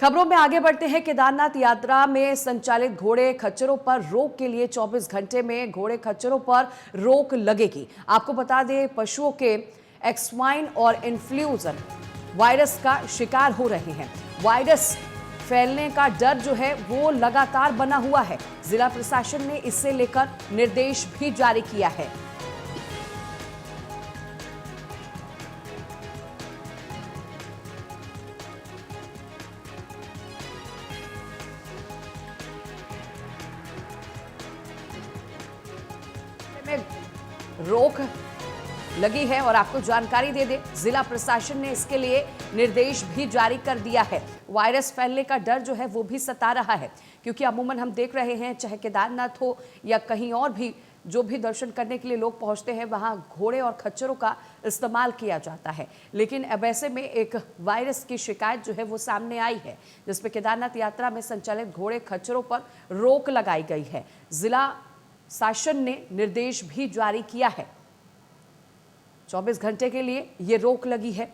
खबरों में आगे बढ़ते हैं। केदारनाथ यात्रा में संचालित घोड़े खच्चरों पर रोक के लिए 24 घंटे में घोड़े खच्चरों पर रोक लगेगी। आपको बता दें, पशुओं के एक्सवाइन और इन्फ्लूएंजा वायरस का शिकार हो रहे हैं। वायरस फैलने का डर जो है वो लगातार बना हुआ है। जिला प्रशासन ने इससे लेकर निर्देश भी जारी किया है। में रोक लगी है और आपको जानकारी दे दे, जिला प्रशासन ने इसके लिए निर्देश भी जारी कर दिया है। वायरस फैलने का डर जो है वो भी सता रहा है, क्योंकि अमूमन हम देख रहे हैं, चाहे केदारनाथ हो या कहीं और भी जो भी दर्शन करने के लिए लोग पहुंचते हैं, वहां घोड़े और खच्चरों का इस्तेमाल किया जाता है। लेकिन अब ऐसे में एक वायरस की शिकायत जो है वो सामने आई है, जिसमें केदारनाथ यात्रा में संचालित घोड़े खच्चरों पर रोक लगाई गई है। जिला शासन ने निर्देश भी जारी किया है। 24 घंटे के लिए ये रोक लगी है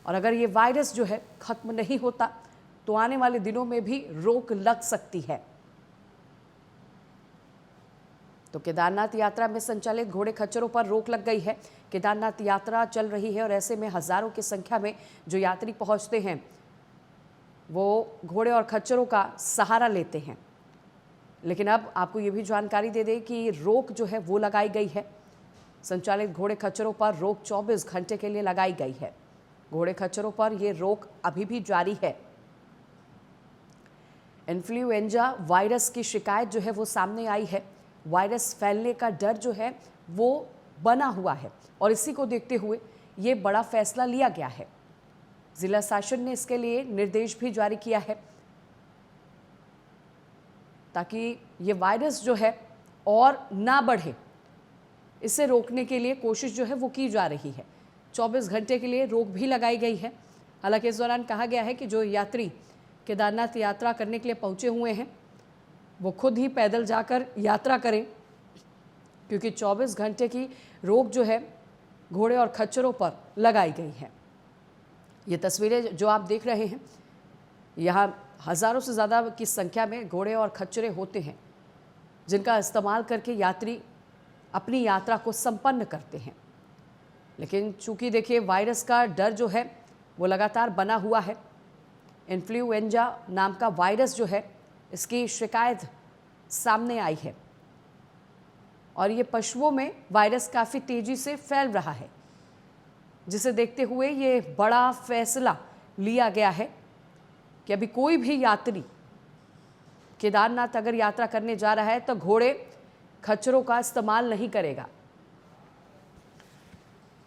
और अगर ये वायरस जो है खत्म नहीं होता तो आने वाले दिनों में भी रोक लग सकती है। तो केदारनाथ यात्रा में संचालित घोड़े खच्चरों पर रोक लग गई है। केदारनाथ यात्रा चल रही है और ऐसे में हजारों की संख्या में जो यात्री पहुंचते हैं वो घोड़े और खच्चरों का सहारा लेते हैं। लेकिन अब आपको ये भी जानकारी दे दें कि रोक जो है वो लगाई गई है। संचालित घोड़े खच्चरों पर रोक 24 घंटे के लिए लगाई गई है। घोड़े खच्चरों पर यह रोक अभी भी जारी है। इन्फ्लुएंजा वायरस की शिकायत जो है वो सामने आई है। वायरस फैलने का डर जो है वो बना हुआ है और इसी को देखते हुए ये बड़ा फैसला लिया गया है। जिला शासन ने इसके लिए निर्देश भी जारी किया है ताकि ये वायरस जो है और ना बढ़े। इसे रोकने के लिए कोशिश जो है वो की जा रही है। 24 घंटे के लिए रोक भी लगाई गई है। हालांकि इस दौरान कहा गया है कि जो यात्री केदारनाथ यात्रा करने के लिए पहुंचे हुए हैं वो खुद ही पैदल जाकर यात्रा करें, क्योंकि 24 घंटे की रोक जो है घोड़े और खच्चरों पर लगाई गई है। ये तस्वीरें जो आप देख रहे हैं, यहाँ हज़ारों से ज़्यादा की संख्या में घोड़े और खच्चरे होते हैं, जिनका इस्तेमाल करके यात्री अपनी यात्रा को संपन्न करते हैं। लेकिन चूंकि देखिए वायरस का डर जो है वो लगातार बना हुआ है। इन्फ्लुएंजा नाम का वायरस जो है इसकी शिकायत सामने आई है और ये पशुओं में वायरस काफ़ी तेज़ी से फैल रहा है, जिसे देखते हुए ये बड़ा फैसला लिया गया है कि अभी कोई भी यात्री केदारनाथ अगर यात्रा करने जा रहा है तो घोड़े खच्चरों का इस्तेमाल नहीं करेगा।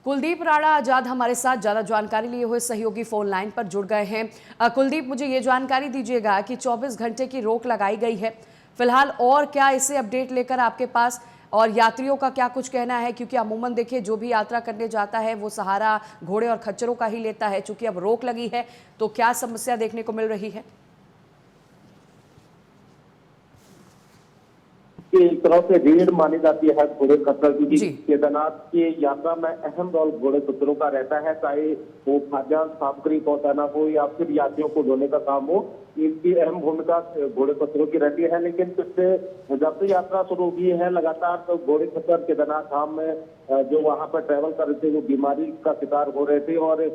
कुलदीप राणा आजाद हमारे साथ ज़्यादा जानकारी लिए हुए सहयोगी फोन लाइन पर जुड़ गए हैं। कुलदीप, मुझे ये जानकारी दीजिएगा कि 24 घंटे की रोक लगाई गई है फिलहाल, और क्या इसे अपडेट लेकर आपके पास और यात्रियों का क्या कुछ कहना है? क्योंकि अमूमन देखिए जो भी यात्रा करने जाता है वो सहारा घोड़े और खच्चरों का ही लेता है। चूंकि अब रोक लगी है तो क्या समस्या देखने को मिल रही है? एक तरह से रीढ़ मानी जाती है घोड़े खच्चर, क्योंकि केदारनाथ की यात्रा में अहम रोल घोड़े खच्चरों का रहता है। चाहे वो खाद्यान्न सामग्री पहुंचाना हो या फिर यात्रियों को ढोने का काम हो, इनकी अहम भूमिका घोड़े खच्चरों की रहती है। लेकिन पिछले जब से यात्रा शुरू हुई है लगातार, तो घोड़े खच्चर केदारनाथ धाम में जो वहां पर ट्रेवल कर रहे थे वो बीमारी का शिकार हो रहे थे। और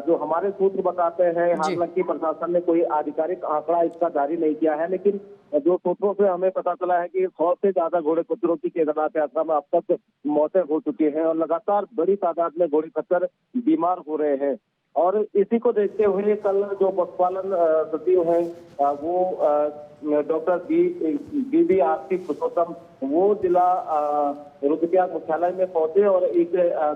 जो हमारे सूत्र बताते हैं, हालांकि प्रशासन ने कोई आधिकारिक आंकड़ा इसका जारी नहीं किया है, लेकिन जो सूत्रों से हमें पता चला है कि 100 से ज्यादा घोड़े खच्चरों की केदारनाथ यात्रा में अब तक मौतें हो चुकी हैं और लगातार बड़ी तादाद में घोड़े खच्चर बीमार हो रहे हैं। और इसी को देखते हुए कल जो पशुपालन सचिव हैं वो डॉक्टर बी आरती पुरुषोत्तम वो जिला रुद्रप्रयाग मुख्यालय में पहुंचे और एक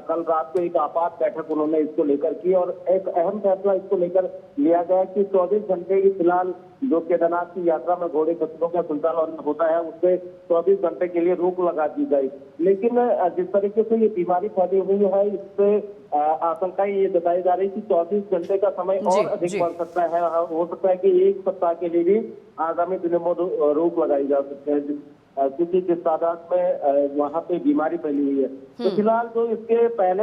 कल रात को एक आपात बैठक उन्होंने इसको लेकर की और एक अहम फैसला इसको लेकर लिया गया कि 24 घंटे की फिलहाल जो केदारनाथ की यात्रा में घोड़े खच्चरों का संचालन होता है उससे 24 घंटे के लिए रोक लगा दी गई। लेकिन जिस तरीके से ये बीमारी फैली हुई है, इससे आशंकाएं ये बताई जा रही है कि 24 घंटे का समय और अधिक बढ़ सकता है। हो सकता है कि एक सप्ताह के लिए भी आगामी दिनों में रोक लगाई जा सकती है। क्योंकि जिस तादाद में वहाँ पे बीमारी फैली हुई है। तो फिलहाल जो इसके पहले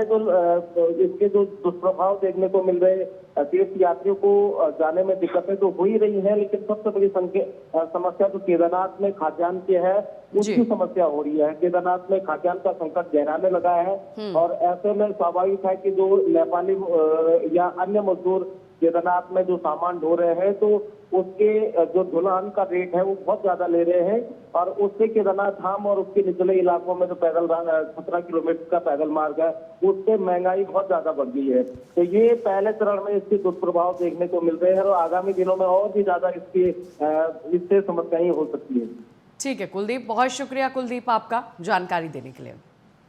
इसके जो दुष्प्रभाव देखने को मिल रहे, तीर्थ यात्रियों को जाने में दिक्कतें तो हो ही रही है, लेकिन सबसे बड़ी समस्या तो केदारनाथ में खाद्यान्न की है, उसकी समस्या हो रही है। केदारनाथ में खाद्यान्न का संकट गहराने लगा है और ऐसे में स्वाभाविक है कि जो नेपाली या अन्य मजदूर केदारनाथ में जो सामान ढो रहे हैं, तो उसके जो ढुलान का रेट है वो बहुत ज्यादा ले रहे हैं और उससे केदारनाथ धाम और उसके निचले इलाकों में जो पैदल 17 किलोमीटर का पैदल मार्ग है, उससे महंगाई बहुत ज्यादा बढ़ गई है। तो ये पहले चरण में इसके दुष्प्रभाव देखने को मिल रहे हैं और आगामी दिनों में और भी ज्यादा इससे समस्याएं हो सकती है। ठीक है कुलदीप, बहुत शुक्रिया कुलदीप आपका जानकारी देने के लिए।